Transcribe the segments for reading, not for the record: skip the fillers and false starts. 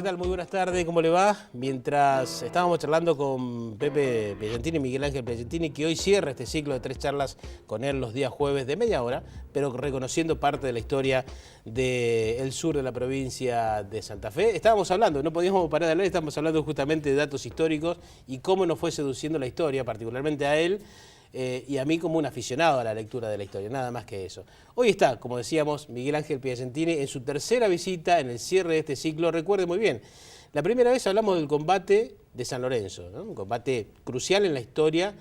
¿Qué tal? Muy buenas tardes, ¿cómo le va? Mientras estábamos charlando con Pepe Piacentini, Miguel Ángel Piacentini, que hoy cierra este ciclo de 3 charlas con él los días jueves de media hora, pero reconociendo parte de la historia del sur de la provincia de Santa Fe. Estábamos hablando, no podíamos parar de hablar, estábamos hablando justamente de datos históricos y cómo nos fue seduciendo la historia, particularmente a él, y a mí como un aficionado a la lectura de la historia, nada más que eso. Hoy está, como decíamos, Miguel Ángel Piacentini en su tercera visita en el cierre de este ciclo. Recuerde muy bien, la primera vez hablamos del combate de San Lorenzo, ¿no? Un combate crucial en la historia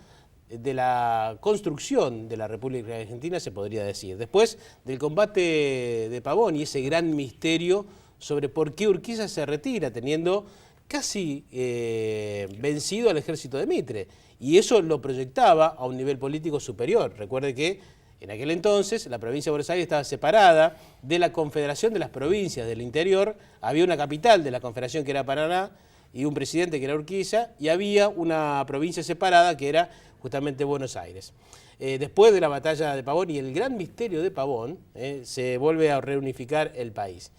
de la construcción de la República Argentina, se podría decir. Después del combate de Pavón y ese gran misterio sobre por qué Urquiza se retira, teniendo casi vencido al ejército de Mitre. Y eso lo proyectaba a un nivel político superior. Recuerde que en aquel entonces la provincia de Buenos Aires estaba separada de la Confederación de las Provincias del Interior. Había una capital de la Confederación que era Paraná y un presidente que era Urquiza, y había una provincia separada que era justamente Buenos Aires. Después de la batalla de Pavón y el gran misterio de Pavón, se vuelve a reunificar el país.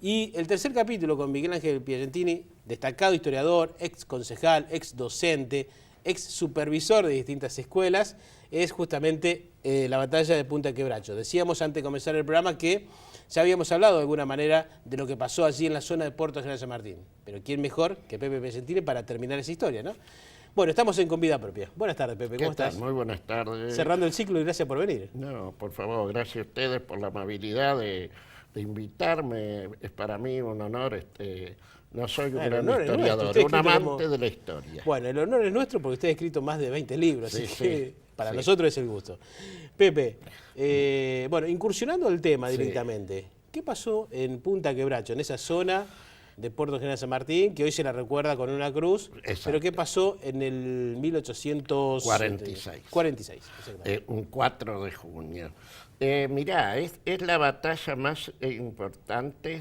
Y el tercer capítulo con Miguel Ángel Piacentini, destacado historiador, ex concejal, ex docente, ex supervisor de distintas escuelas, es justamente la batalla de Punta Quebracho. Decíamos antes de comenzar el programa que ya habíamos hablado de alguna manera de lo que pasó allí en la zona de Puerto General San Martín. Pero ¿quién mejor que Pepe Piacentini para terminar esa historia, ¿no? Bueno, estamos en Con Vida Propia. Buenas tardes, Pepe, ¿cómo estás? Muy buenas tardes. Cerrando el ciclo y gracias por venir. No, por favor, gracias a ustedes por la amabilidad de invitarme. Es para mí un honor. No soy un gran historiador, un amante de la historia. Bueno, el honor es nuestro porque usted ha escrito más de 20 libros, sí, así que para nosotros es el gusto. Pepe, bueno, incursionando al tema directamente, ¿qué pasó en Punta Quebracho, en esa zona de Puerto General San Martín, que hoy se la recuerda con una cruz? Exacto. Pero ¿qué pasó en el 1846? 46, un 4 de junio. Mirá, es la batalla más importante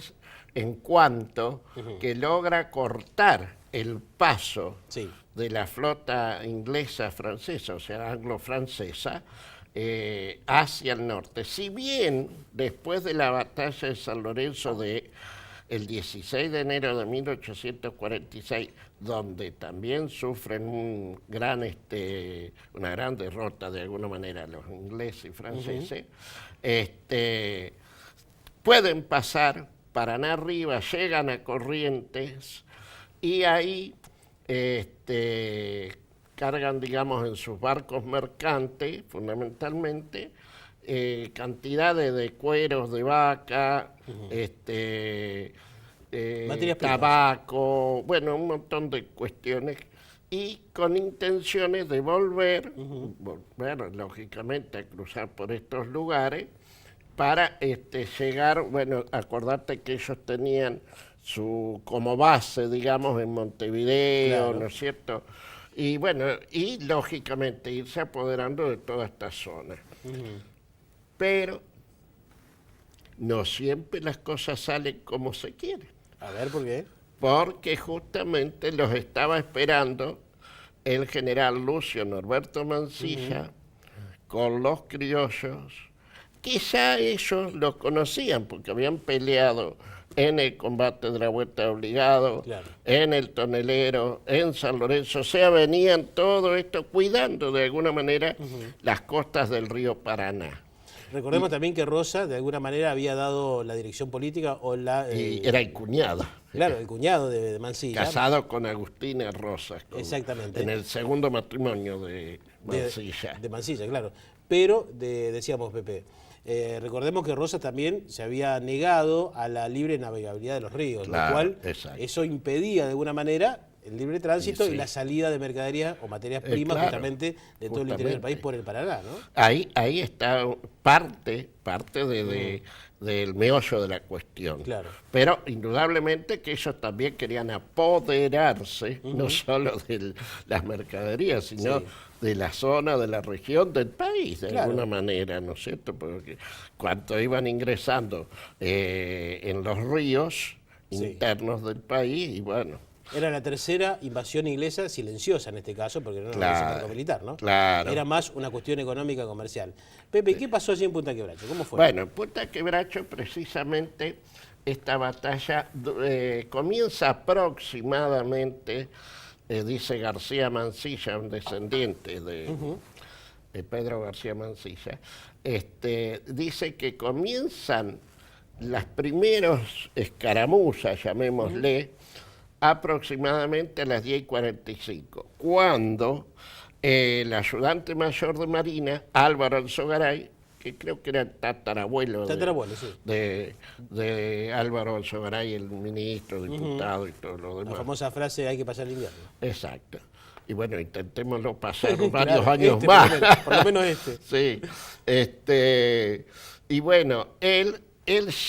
en cuanto que logra cortar el paso de la flota inglesa francesa, o sea, anglo-francesa, hacia el norte. Si bien después de la batalla de San Lorenzo el 16 de enero de 1846, donde también sufren una gran derrota de alguna manera los ingleses y franceses, pueden pasar Paraná arriba, llegan a Corrientes y ahí cargan, digamos, en sus barcos mercantes, fundamentalmente, cantidades de cueros de vaca, tabaco, bueno, un montón de cuestiones, y con intenciones de volver, lógicamente, a cruzar por estos lugares, para llegar, bueno, acordate que ellos tenían como base, digamos, en Montevideo, claro, ¿no es cierto? Y bueno, y lógicamente irse apoderando de toda esta zona. Pero no siempre las cosas salen como se quiere. A ver, ¿por qué? Porque justamente los estaba esperando el general Lucio Norberto Mansilla con los criollos. Quizá ellos los conocían porque habían peleado en el combate de la Vuelta de Obligado, claro, en el Tonelero, en San Lorenzo. O sea, venían todo esto cuidando de alguna manera las costas del río Paraná. Recordemos también que Rosa, de alguna manera, había dado la dirección política o la... era el cuñado. Claro, el cuñado de Mansilla. Casado con Agustina Rosas. Exactamente. En el segundo matrimonio de Mansilla. De Mansilla, claro. Pero, decíamos, Pepe, recordemos que Rosas también se había negado a la libre navegabilidad de los ríos, claro, lo cual eso impedía de alguna manera el libre tránsito y la salida de mercaderías o materias primas, claro, justamente de todo el interior del país por el Paraná, ¿no? Ahí está parte del meollo de la cuestión. Claro. Pero indudablemente que ellos también querían apoderarse, no solo de las mercaderías, sino de la zona, de la región, del país, de alguna manera, ¿no es cierto? Porque cuando iban ingresando en los ríos internos del país, y bueno... Era la tercera invasión inglesa silenciosa en este caso, porque no era una invasión militar, ¿no? Claro. Era más una cuestión económica comercial. Pepe, ¿qué pasó allí en Punta Quebracho? ¿Cómo fue? Bueno, en Punta Quebracho precisamente esta batalla comienza aproximadamente, dice García Mansilla, un descendiente de Pedro García Mansilla, dice que comienzan las primeros escaramuzas, llamémosle, aproximadamente a las 10:45, cuando el ayudante mayor de Marina, Álvaro Alzogaray, que creo que era el tatarabuelo, sí. de Álvaro Alzogaray, el ministro, diputado y todo lo demás. La famosa frase, hay que pasar el invierno. Exacto. Y bueno, intentémoslo pasar varios claro, años más. Por lo menos Sí. Y bueno, él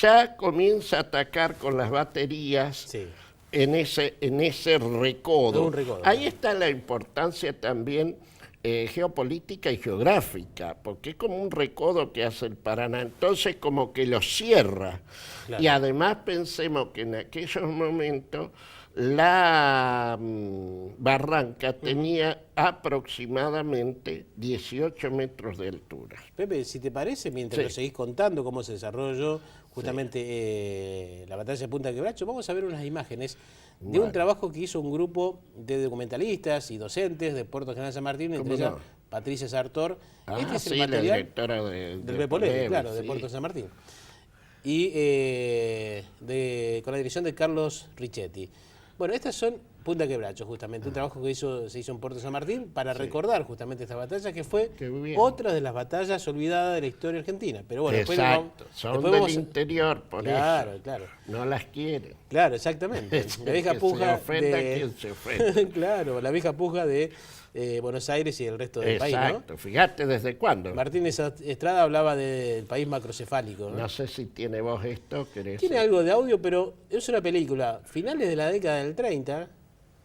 ya comienza a atacar con las baterías. Sí. En ese recodo. Ahí claro. está la importancia también geopolítica y geográfica, porque es como un recodo que hace el Paraná, entonces como que lo cierra. Claro. Y además pensemos que en aquellos momentos la barranca tenía aproximadamente 18 metros de altura. Pepe, si te parece, mientras lo seguís contando cómo se desarrolló justamente la batalla de Punta Quebracho, vamos a ver unas imágenes de un trabajo que hizo un grupo de documentalistas y docentes de Puerto General San Martín, entre ellas Patricia Sartor. Este es el material la directora del Bepolé, claro, de Puerto San Martín. Y con la dirección de Carlos Richetti. Bueno, estas son Punta Quebracho, justamente, un trabajo que se hizo en Puerto San Martín para recordar justamente esta batalla, que fue otra de las batallas olvidadas de la historia argentina. Pero bueno, exacto, son del interior, por eso. Claro. No las quieren. Claro, exactamente. La vieja puja se ofenda quien se ofenda. Claro, la vieja puja de Buenos Aires y el resto del país, ¿no? Exacto, fíjate desde cuándo. Martínez Estrada hablaba del país macrocefálico, ¿no? No sé si tiene voz esto. Tiene algo de audio, pero es una película, finales de la década del 30.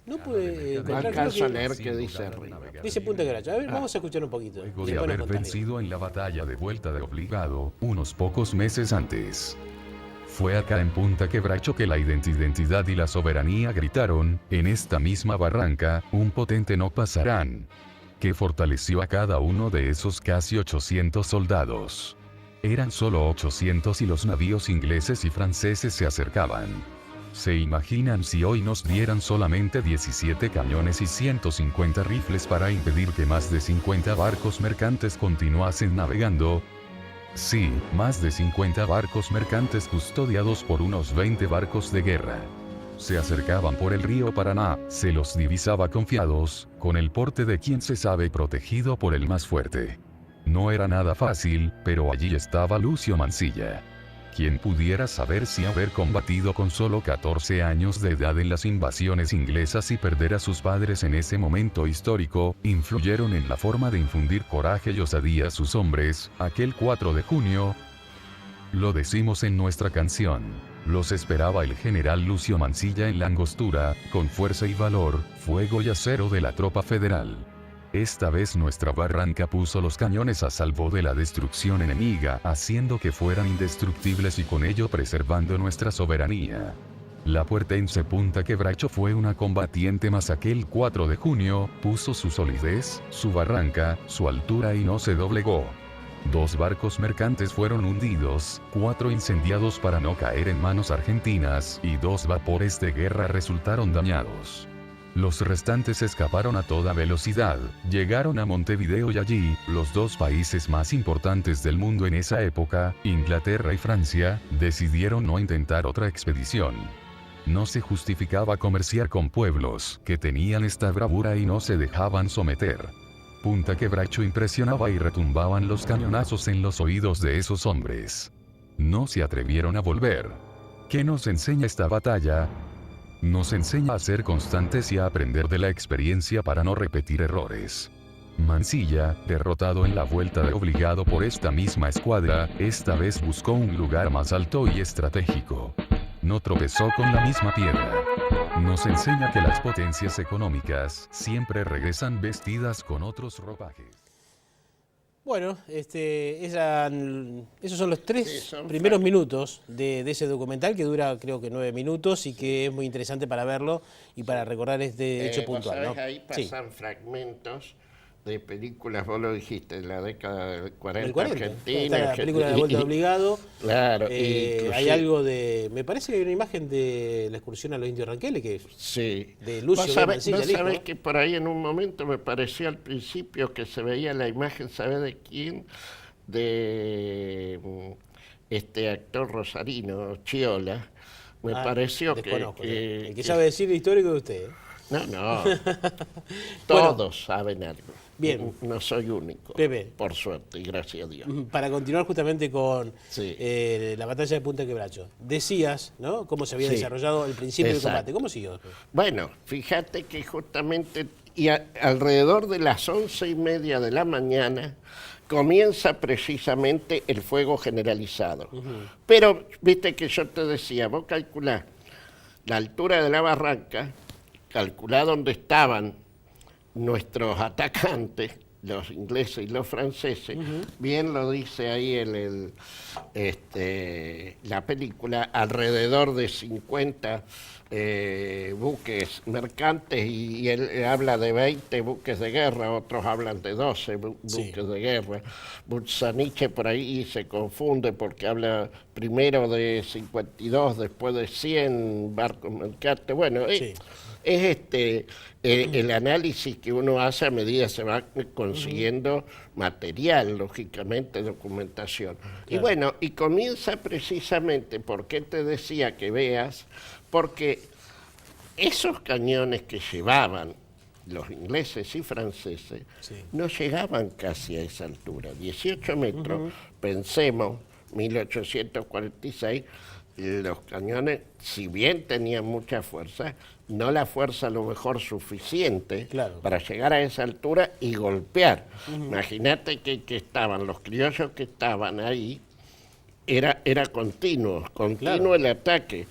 No pude encontrar. No alcanzo a leer qué dice arriba. Dice Punta Quebracho. A ver, vamos a escuchar un poquito. Luego de haber vencido en la batalla de Vuelta de Obligado, unos pocos meses antes. Fue acá en Punta Quebracho que la identidad y la soberanía gritaron, en esta misma barranca, un potente no pasarán. Que fortaleció a cada uno de esos casi 800 soldados. Eran solo 800 y los navíos ingleses y franceses se acercaban. ¿Se imaginan si hoy nos dieran solamente 17 cañones y 150 rifles para impedir que más de 50 barcos mercantes continuasen navegando? Sí, más de 50 barcos mercantes custodiados por unos 20 barcos de guerra. Se acercaban por el río Paraná, se los divisaba confiados, con el porte de quien se sabe protegido por el más fuerte. No era nada fácil, pero allí estaba Lucio Mansilla. Quien pudiera saber si haber combatido con solo 14 años de edad en las invasiones inglesas y perder a sus padres en ese momento histórico, influyeron en la forma de infundir coraje y osadía a sus hombres, aquel 4 de junio. Lo decimos en nuestra canción. Los esperaba el general Lucio Mansilla en la angostura, con fuerza y valor, fuego y acero de la tropa federal. Esta vez nuestra barranca puso los cañones a salvo de la destrucción enemiga, haciendo que fueran indestructibles y con ello preservando nuestra soberanía. La puertense Punta Quebracho fue una combatiente más aquel 4 de junio, puso su solidez, su barranca, su altura y no se doblegó. 2 barcos mercantes fueron hundidos, 4 incendiados para no caer en manos argentinas, y 2 vapores de guerra resultaron dañados. Los restantes escaparon a toda velocidad, llegaron a Montevideo y allí, los 2 países más importantes del mundo en esa época, Inglaterra y Francia, decidieron no intentar otra expedición. No se justificaba comerciar con pueblos que tenían esta bravura y no se dejaban someter. Punta Quebracho impresionaba y retumbaban los cañonazos en los oídos de esos hombres. No se atrevieron a volver. ¿Qué nos enseña esta batalla? Nos enseña a ser constantes y a aprender de la experiencia para no repetir errores. Mansilla, derrotado en la vuelta de obligado por esta misma escuadra, esta vez buscó un lugar más alto y estratégico. No tropezó con la misma piedra. Nos enseña que las potencias económicas siempre regresan vestidas con otros ropajes. Bueno, esos son los 3 primeros minutos de ese documental que dura creo que 9 minutos y que es muy interesante para verlo y para recordar este hecho puntual, ¿no? Ahí pasan fragmentos de películas, vos lo dijiste, de la década del 40, El 40. Argentina. Está la película de La Vuelta de Obligado. Claro. Hay algo de... Me parece que hay una imagen de la excursión a los indios Ranqueles, que Sí. de Lucio Vos B. sabés, Mancilla, vos el hijo, sabés ¿no? que por ahí en un momento me pareció al principio que se veía la imagen, ¿sabés de quién? De este actor rosarino, Chiola. Me pareció desconozco, que, el que sabe decir histórico de usted. No. Todos saben algo. Bien. No soy único. Pepe. Por suerte y gracias a Dios. Para continuar justamente con Sí. la batalla de Punta Quebracho, decías, ¿no?, cómo se había Sí. desarrollado el principio del Exacto. combate. ¿Cómo siguió? Bueno, fíjate que justamente alrededor de las 11:30 de la mañana comienza precisamente el fuego generalizado. Pero, viste que yo te decía, vos calculá la altura de la barranca, calculá dónde estaban nuestros atacantes, los ingleses y los franceses, bien lo dice ahí la película, alrededor de 50 buques mercantes y él habla de 20 buques de guerra, otros hablan de 12 buques de guerra. Butzaniche por ahí se confunde porque habla primero de 52, después de 100 barcos mercantes. Bueno, Sí. es el análisis que uno hace a medida se va consiguiendo material, lógicamente, documentación. Claro. Y bueno, y comienza precisamente, ¿por qué te decía que veas? Porque esos cañones que llevaban los ingleses y franceses Sí. no llegaban casi a esa altura, 18 metros, pensemos, 1846, los cañones, si bien tenían mucha fuerza, no la fuerza a lo mejor suficiente Claro. para llegar a esa altura y golpear. Imagínate que estaban los criollos que estaban ahí, era continuo Claro. el ataque.